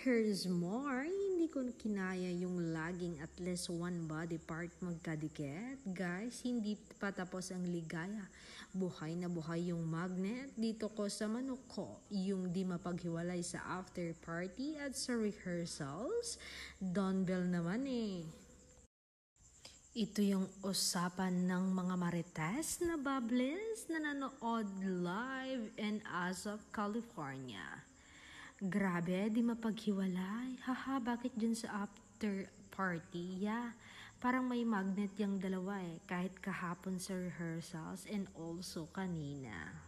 here's more. Hindi ko kinaya yung laging at least one body part magkadikit. Guys, hindi pa tapos ang ligaya. Buhay na buhay yung magnet dito ko sa manok ko. Yung di mapaghiwalay sa after party at sa rehearsals. Donbell naman eh. Ito yung usapan ng mga marites na bubbles na nanood live in Azov, California. Grabe, di mapaghiwalay. Haha, bakit dyan sa after party? Yeah, parang may magnet yung dalawa eh. Kahit kahapon sa rehearsals and also kanina.